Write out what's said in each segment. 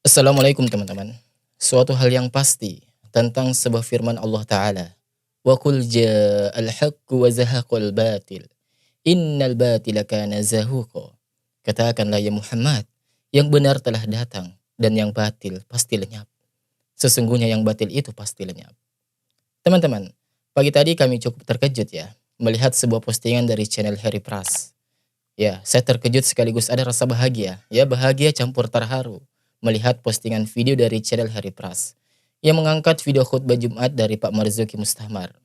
Assalamualaikum teman-teman. Suatu hal yang pasti tentang sebuah firman Allah Ta'ala. Wa qul ja'al haqqu wa zahaqal batil. Innal batila kana zahuqa. Katakanlah ya Muhammad, yang benar telah datang dan yang batil pasti lenyap. Sesungguhnya yang batil itu pasti lenyap. Teman-teman, pagi tadi kami cukup terkejut ya, melihat sebuah postingan dari channel Harry Pras. Ya, saya terkejut sekaligus ada rasa bahagia. Ya, bahagia campur terharu melihat postingan video dari channel Harry Pras yang mengangkat video khutbah Jumat dari Pak Marzuki Mustamar.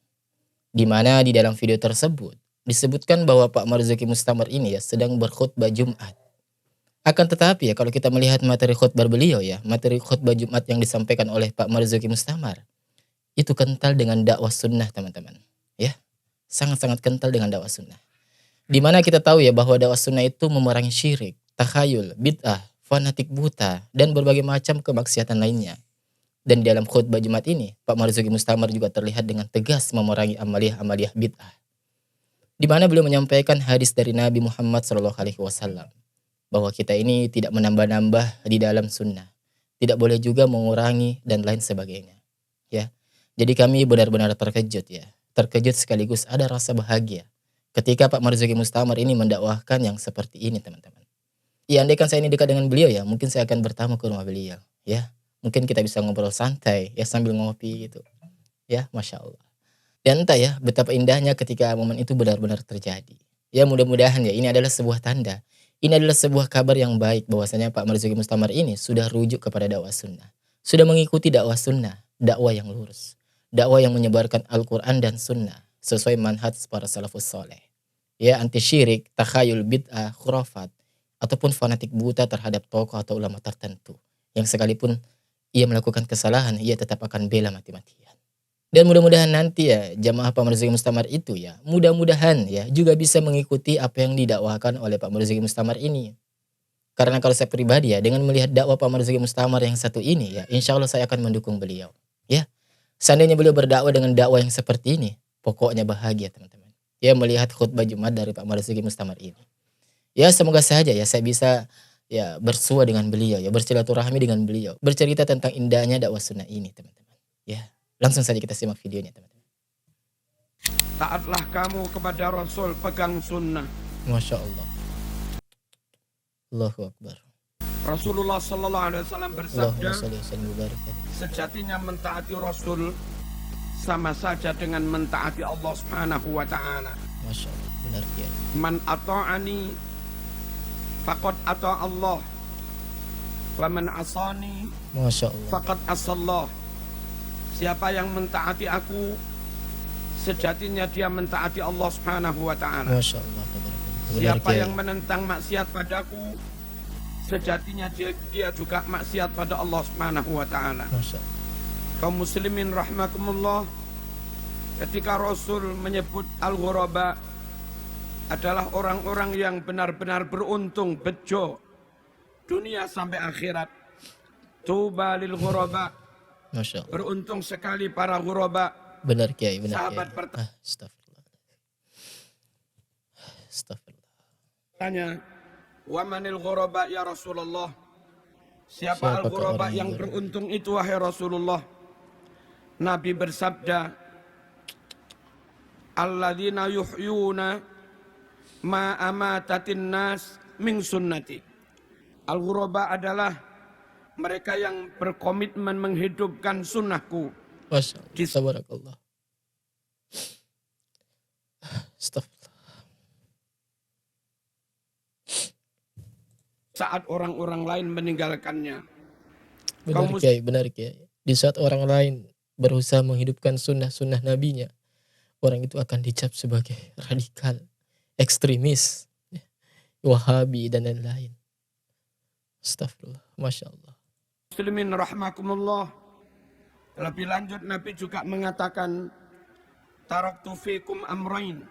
Di mana di dalam video tersebut disebutkan bahwa Pak Marzuki Mustamar ini ya sedang berkhutbah Jumat. Akan tetapi ya kalau kita melihat materi khutbah beliau ya, materi khutbah Jumat yang disampaikan oleh Pak Marzuki Mustamar itu kental dengan dakwah sunnah teman-teman. Ya, sangat-sangat kental dengan dakwah sunnah. Di mana kita tahu ya bahwa dakwah sunnah itu memerangi syirik, takhayul, bid'ah, fanatik buta, dan berbagai macam kemaksiatan lainnya. Dan di dalam khutbah Jumat ini, Pak Marzuki Mustamar juga terlihat dengan tegas memerangi amaliyah-amaliyah bid'ah. Di mana beliau menyampaikan hadis dari Nabi Muhammad SAW bahwa kita ini tidak menambah-nambah di dalam sunnah, tidak boleh juga mengurangi dan lain sebagainya. Ya, jadi kami benar-benar terkejut ya, terkejut sekaligus ada rasa bahagia ketika Pak Marzuki Mustamar ini mendakwahkan yang seperti ini teman-teman. Ya andaikan saya ini dekat dengan beliau ya, mungkin saya akan bertamu ke rumah beliau. Ya, mungkin kita bisa ngobrol santai ya sambil ngopi gitu. Ya, Masya Allah. Dan entah ya betapa indahnya ketika momen itu benar-benar terjadi. Ya mudah-mudahan ya ini adalah sebuah tanda. Ini adalah sebuah kabar yang baik bahwasanya Pak Marzuki Mustamar ini sudah rujuk kepada dakwah sunnah. Sudah mengikuti dakwah sunnah, dakwah yang lurus. Dakwah yang menyebarkan Al-Quran dan sunnah sesuai manhaj para salafus soleh. Ya anti syirik, takhayul, bid'ah, khurafat, ataupun fanatik buta terhadap tokoh atau ulama tertentu. Yang sekalipun ia melakukan kesalahan, ia tetap akan bela mati-matian. Dan mudah-mudahan nanti ya jamaah Pak Marzuki Mustamar itu ya, mudah-mudahan ya juga bisa mengikuti apa yang didakwakan oleh Pak Marzuki Mustamar ini. Karena kalau saya pribadi ya, dengan melihat dakwah Pak Marzuki Mustamar yang satu ini ya, insya Allah saya akan mendukung beliau. Ya, seandainya beliau berdakwah dengan dakwah yang seperti ini, pokoknya bahagia teman-teman. Ya melihat khutbah Jumat dari Pak Marzuki Mustamar ini. Ya semoga saja ya saya bisa ya bersua dengan beliau ya, bersilaturahmi dengan beliau, bercerita tentang indahnya dakwah sunnah ini teman-teman. Ya. Langsung saja kita simak videonya teman-teman. Taatlah kamu kepada Rasul, pegang sunnah. Masya Allah. Allahu Akbar. Rasulullah Sallallahu Alaihi Wasallam bersabda, Allahumma sejatinya mentaati Rasul sama saja dengan mentaati Allah Subhanahu Wa Taala. Masya Allah, benar ya. Man ata'ani faqad ata Allah, wa man asani Masya Allah. faqad asallah. Siapa yang mentaati aku, sejatinya dia mentaati Allah Subhanahu Wa Taala. Masya Allah. Siapa yang menentang maksiat padaku, sejatinya dia juga maksiat pada Allah Subhanahu Wa Taala. Kaum muslimin rahimakumullah, ketika Rasul menyebut al-ghuraba adalah orang-orang yang benar-benar beruntung, bejo dunia sampai akhirat. Tuba lil ghuraba. Beruntung sekali para ghuraba. Benar Kiai, benar sahabat Kiai. pertama. Astagfirullah. Tanya, wa manil ghuraba ya Rasulullah? Siapa al-ghuraba yang beruntung itu wahai Rasulullah? Nabi bersabda, alladzina yuhyuna ma amatatin nas min sunnati. Al-ghuraba adalah mereka yang berkomitmen menghidupkan sunnahku. Masya Allah. Tabarakallah. Astagfirullah. Saat orang-orang lain meninggalkannya. Benar Kiai. Di saat orang lain berusaha menghidupkan sunnah-sunnah nabinya, orang itu akan dicap sebagai radikal, ekstremis, wahabi dan lain-lain. Astagfirullah. Masya Allah. Muslimin rahmakumullah. Lebih lanjut Nabi juga mengatakan, taraktu fikum amrain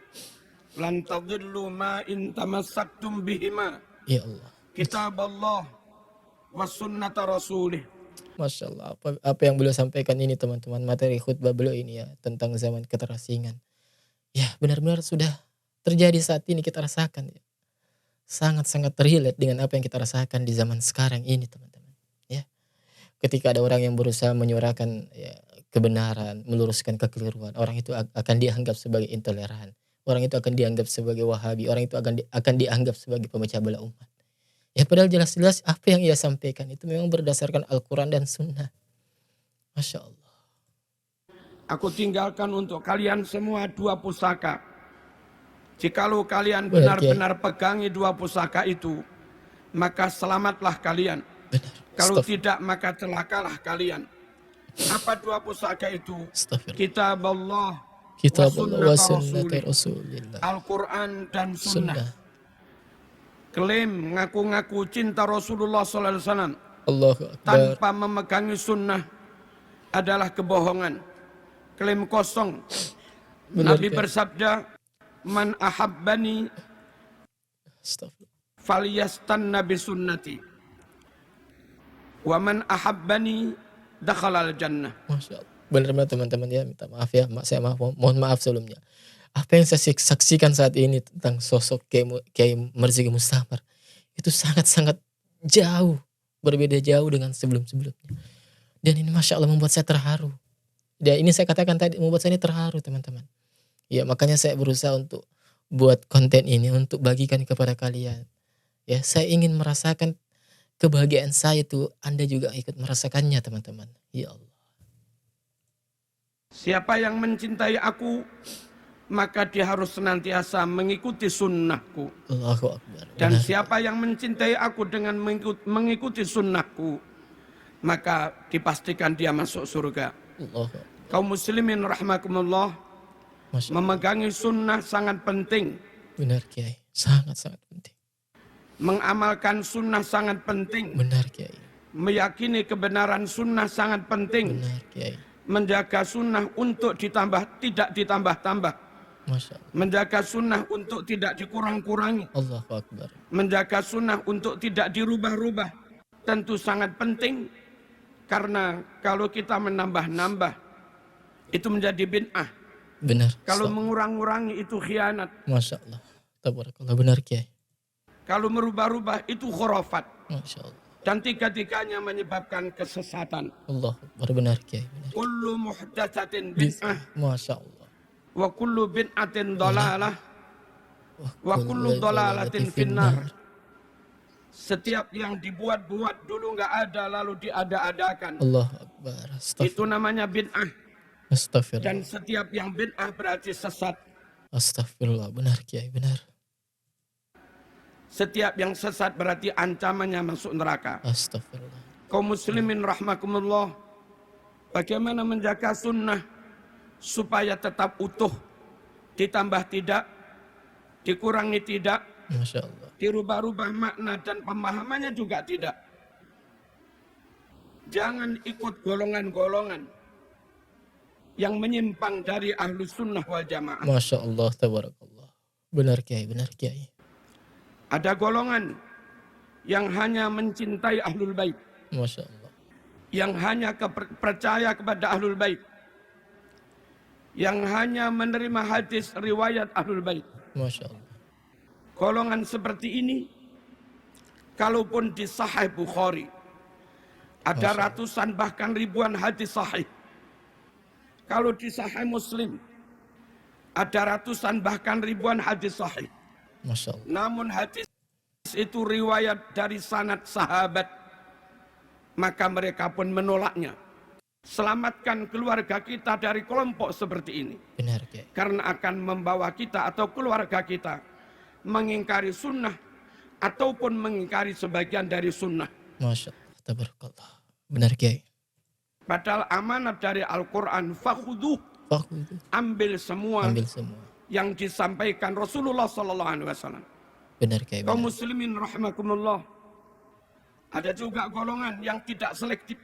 lan tadillu ma in tamassaktum bihima. Ya Allah. Kitab Allah wa sunnata rasulih. Masya Allah. Apa yang beliau sampaikan ini teman-teman, materi khutbah beliau ini ya tentang zaman keterasingan. Ya benar-benar sudah terjadi saat ini kita rasakan ya. Sangat-sangat terhilat dengan apa yang kita rasakan di zaman sekarang ini teman-teman. Ya. ketika ada orang yang berusaha menyuarakan ya, kebenaran, meluruskan kekeliruan, orang itu akan dianggap sebagai intoleran. Orang itu akan dianggap sebagai Wahabi, orang itu akan dianggap sebagai pemecah belah umat. Ya padahal jelas-jelas apa yang ia sampaikan itu memang berdasarkan Al-Quran dan Sunnah. Masya Allah. Aku tinggalkan untuk kalian semua 2 pusaka. Jikalau kalian Benar, Kiai. benar-benar pegangi 2 pusaka itu, maka selamatlah kalian. Benar. Kalau tidak, maka celakalah kalian. Apa 2 pusaka itu? Astagfirullah. Kitab Allah Kitab wa Allah wa sunnata sunnata Rasulih. Rasulillah. Al-Quran dan Sunnah. Sunnah. Klaim ngaku-ngaku cinta Rasulullah SAW Allahu Akbar. tanpa memegangi sunnah adalah kebohongan. Klaim kosong. Benar, Nabi Kiai. bersabda, "Man ahabbani Astagfirullah. falyastanna bi sunnati. Wa man ahabbani dakhalal jannah." Masya Allah. Benar-benar teman-teman ya, minta maaf ya, mohon maaf sebelumnya. Apa yang saya saksikan saat ini tentang sosok Kiai Marzuki Mustamar itu sangat-sangat jauh, berbeda jauh dengan sebelum-sebelumnya. Dan ini Masya Allah membuat saya terharu. Dan ini saya katakan tadi membuat saya ini terharu teman-teman. Ya makanya saya berusaha untuk buat konten ini untuk bagikan kepada kalian. Ya saya ingin merasakan kebahagiaan saya itu Anda juga ikut merasakannya teman-teman. Ya Allah. Siapa yang mencintai aku, maka dia harus senantiasa mengikuti sunnahku. Allahu Akbar. Dan Benar. siapa yang mencintai aku dengan mengikuti sunnahku, maka dipastikan dia masuk surga. Allahu Akbar. Kaum muslimin rahimakumullah, Masya Allah. memegangi sunnah sangat penting. Benar Kiai. Sangat-sangat penting. Mengamalkan sunnah sangat penting. Benar Kiai. Meyakini kebenaran sunnah sangat penting. Benar Kiai. Menjaga sunnah untuk tidak ditambah-tambah. Masya Allah. Menjaga sunnah untuk tidak dikurang-kurangi. Allahu Akbar. Menjaga sunnah untuk tidak dirubah-rubah. Tentu sangat penting. Karena kalau kita menambah-nambah, itu menjadi bid'ah. Benar. Kalau Stop. mengurang-ngurangi itu khianat. Masya Allah. Tabarakallah. Benar Kiai. Kalau merubah-rubah itu khurafat. Masya Allah. Dan tiga-tiganya menyebabkan kesesatan. Allahu Akbar. Benar Kiai. Benar. Kullu muhdatsatin bid'ah Masya Allah. wa kullu bid'atin dalalah wa kullu dalalatin finnar. Setiap yang dibuat-buat dulu nggak ada lalu diada-adakan. Allahu Akbar. Itu namanya bid'ah. Astagfirullah. Dan setiap yang bid'ah berarti sesat. Astagfirullah. Benar Kiai. Benar. Setiap yang sesat berarti ancamannya masuk neraka. Astagfirullah. Kaum muslimin rahmakumullah, bagaimana menjaga sunnah supaya tetap utuh, ditambah tidak, dikurangi tidak, Masya Allah. dirubah-rubah makna dan pemahamannya juga tidak. Jangan ikut golongan-golongan yang menyimpang dari ahlus sunnah wal jamaah. Masya Allah. Tabarakallah. Benar Kiai. Benar Kiai. Ada golongan yang hanya mencintai ahlul bait, Masya Allah. yang hanya percaya kepada ahlul bait, yang hanya menerima hadis riwayat ahlul bait. Masya Allah. Golongan seperti ini, kalaupun di Sahih Bukhari, ada ratusan bahkan ribuan hadis sahih. Kalau di Sahih Muslim, ada ratusan bahkan ribuan hadis sahih. Masya Allah. Namun hadis itu riwayat dari sanad sahabat, maka mereka pun menolaknya. Selamatkan keluarga kita dari kelompok seperti ini. Benar Kiai. Karena akan membawa kita atau keluarga kita mengingkari sunnah ataupun mengingkari sebagian dari sunnah. Masya Allah. Tabarakallah. Benar Kiai. Padahal amanat dari Al-Quran, fakhudhuh, Fakhudhu. ambil semua Ambil semua. yang disampaikan Rasulullah SAW. Benar Kiai. Kaum Benar. muslimin rahimakumullah, ada juga golongan yang tidak selektif.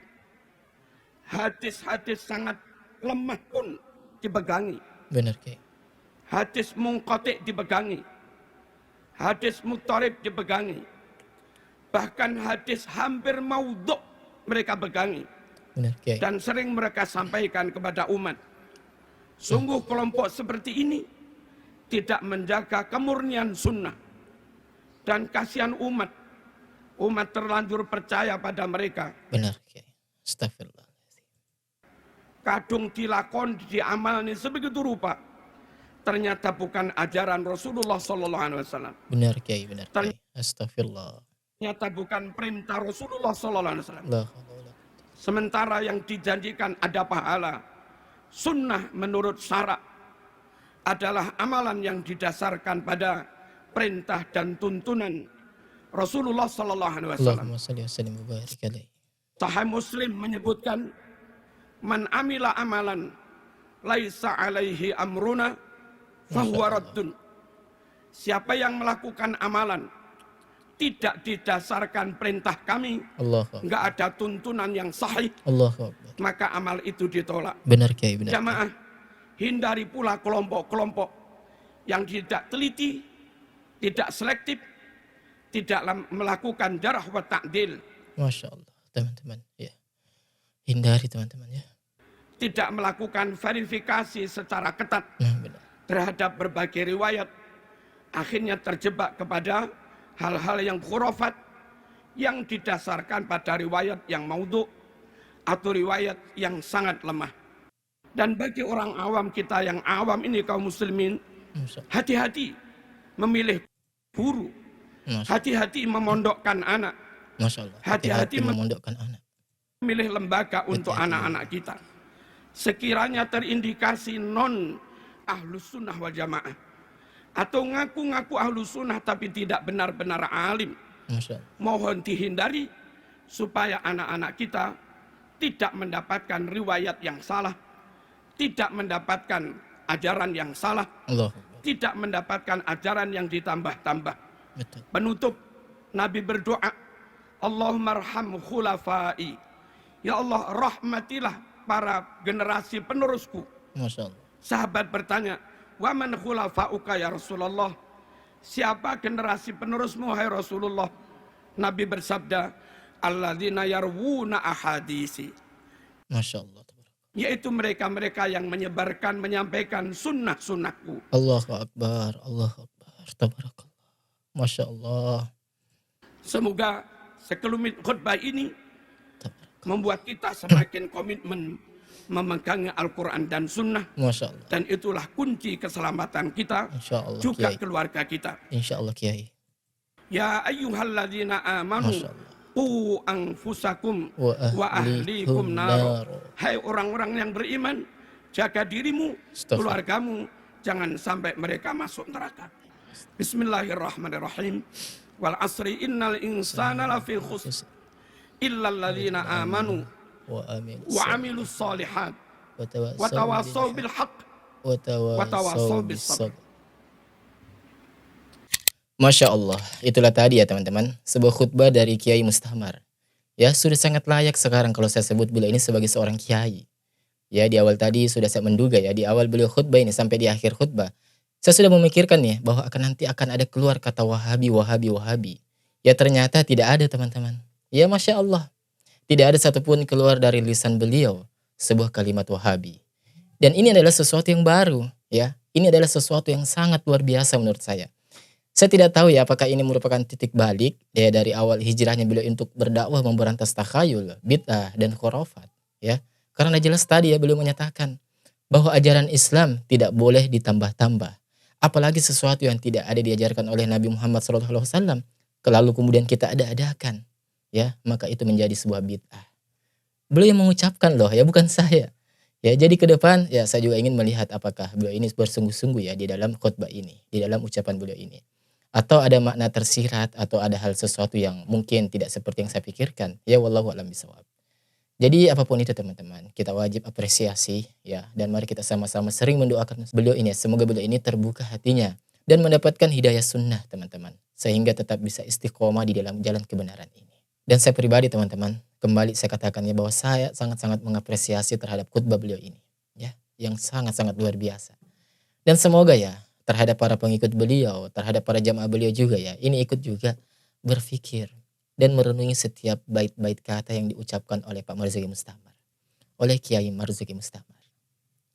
Hadis-hadis sangat lemah pun dipegangi. Benar Kiai. Hadis munqati dipegangi. Hadis muttarib dipegangi. Bahkan hadis hampir maudhu' mereka pegangi. Benar Kiai. Dan sering mereka sampaikan kepada umat. Sungguh kelompok seperti ini tidak menjaga kemurnian sunnah. Dan kasihan umat. Umat terlanjur percaya pada mereka. Benar Kiai. Astagfirullah. Kadung dilakon, diamalni sebegitu rupa. Ternyata bukan ajaran Rasulullah Sallallahu Alaihi Wasallam. Benar Kiai, benar Kiai. Astagfirullah. Ternyata bukan perintah Rasulullah Sallallahu Alaihi Wasallam. La haula wala quwwata. Sementara yang dijanjikan ada pahala, sunnah menurut syarak adalah amalan yang didasarkan pada perintah dan tuntunan Rasulullah Sallallahu Alaihi Wasallam. Allahumma shalli wa sallim wa barik alaihi. Sahih Muslim menyebutkan, man amila amalan laisa alaihi amruna fahuwa raddun. Siapa yang melakukan amalan tidak didasarkan perintah kami, Allahu Akbar. enggak ada tuntunan yang sahih, Allahu Akbar. maka amal itu ditolak. Benar Kiai, benar. Jamaah, hindari pula kelompok-kelompok yang tidak teliti, tidak selektif, tidak melakukan jarh wa ta'dil, Masya Allah, teman-teman. Ya. Hindari teman-teman ya. tidak melakukan verifikasi secara ketat Nah, benar. terhadap berbagai riwayat, akhirnya terjebak kepada hal-hal yang khurafat yang didasarkan pada riwayat yang maudhu atau riwayat yang sangat lemah. Dan bagi orang awam kita yang awam ini, kaum muslimin, Masya Allah. hati-hati memilih guru, Masya hati-hati memondokkan anak, Masya Allah. Hati-hati memondokkan anak. memilih lembaga untuk Hati-hati. anak-anak kita. Sekiranya terindikasi non ahlus sunnah wal jamaah, atau ngaku-ngaku ahlus sunnah tapi tidak benar-benar alim, Masya Allah. mohon dihindari supaya anak-anak kita tidak mendapatkan riwayat yang salah, tidak mendapatkan ajaran yang salah, Allahu Akbar. tidak mendapatkan ajaran yang ditambah-tambah. Betul. Penutup, Nabi berdoa, Allahumma arham khulafai. Ya Allah, rahmatilah para generasi penerusku. Masya Allah. Sahabat bertanya, wa man khulafauka ya Rasulullah? Siapa generasi penerusmu hai Rasulullah? Nabi bersabda, alladzina yarwuna ahadisi. Masya Allah. Yaitu mereka-mereka yang menyebarkan, menyampaikan sunnah-sunnahku. Allahu Akbar. Allahu Akbar. Tabarakallah. Masya Allah. Semoga sekelumit khutbah ini Tabarakallah. membuat kita semakin komitmen memegang Al-Quran dan Sunnah. Masya Allah. Dan itulah kunci keselamatan kita, Insya Allah juga Kiai. keluarga kita. Insya Allah Kiai. Ya ayyuhalladzina amanu Masya Allah. qu anfusakum Wa wa ahlikum ahlikum nar. naro. Hai orang-orang yang beriman, jaga dirimu, Astaghfirullah. keluargamu, jangan sampai mereka masuk neraka. Bismillahirrahmanirrahim. Wal asri innal insana lafi khusr illa alladzina amanu Wa amin. wa amilus solihat wa Wa tawasaw bil haqq wa tawasaw bis sabr. Masya Allah, itulah tadi ya teman-teman, sebuah khutbah dari Kiai Mustamar. Ya, sudah sangat layak sekarang kalau saya sebut beliau ini sebagai seorang kiai. Ya, di awal tadi sudah saya menduga ya, di awal beliau khutbah ini sampai di akhir khutbah, saya sudah memikirkan nih bahwa nanti akan ada keluar kata Wahabi, Wahabi, Wahabi. Ya ternyata tidak ada teman-teman. Ya Masya Allah, tidak ada satupun keluar dari lisan beliau sebuah kalimat Wahabi. Dan ini adalah sesuatu yang baru, ya. Ini adalah sesuatu yang sangat luar biasa menurut saya. Saya tidak tahu ya apakah ini merupakan titik balik ya dari awal hijrahnya beliau untuk berdakwah memberantas takhayul, bid'ah dan khurafat, ya. Karena jelas tadi ya beliau menyatakan bahwa ajaran Islam tidak boleh ditambah-tambah, apalagi sesuatu yang tidak ada diajarkan oleh Nabi Muhammad SAW, lalu kemudian kita ada-adakan, ya, maka itu menjadi sebuah bid'ah. Beliau yang mengucapkan loh, ya bukan saya. Ya, jadi ke depan ya saya juga ingin melihat apakah beliau ini bersungguh-sungguh ya di dalam khutbah ini, di dalam ucapan beliau ini. Atau ada makna tersirat atau ada hal sesuatu yang mungkin tidak seperti yang saya pikirkan. Ya wallahu a'lam bishawab. Jadi apapun itu teman-teman, kita wajib apresiasi ya, dan mari kita sama-sama sering mendoakan beliau ini, semoga beliau ini terbuka hatinya dan mendapatkan hidayah sunnah teman-teman, sehingga tetap bisa istiqomah di dalam jalan kebenaran ini. Dan saya pribadi teman-teman, kembali saya katakannya bahwa saya sangat-sangat mengapresiasi terhadap khutbah beliau ini, ya, yang sangat-sangat luar biasa. Dan semoga ya terhadap para pengikut beliau, terhadap para jamaah beliau juga ya, ini ikut juga berpikir dan merenungi setiap bait-bait kata yang diucapkan oleh Pak Marzuki Mustamar, oleh Kiai Marzuki Mustamar.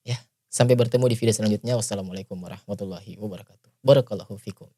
Ya, sampai bertemu di video selanjutnya. Wassalamualaikum warahmatullahi wabarakatuh. Barakallahu fikum.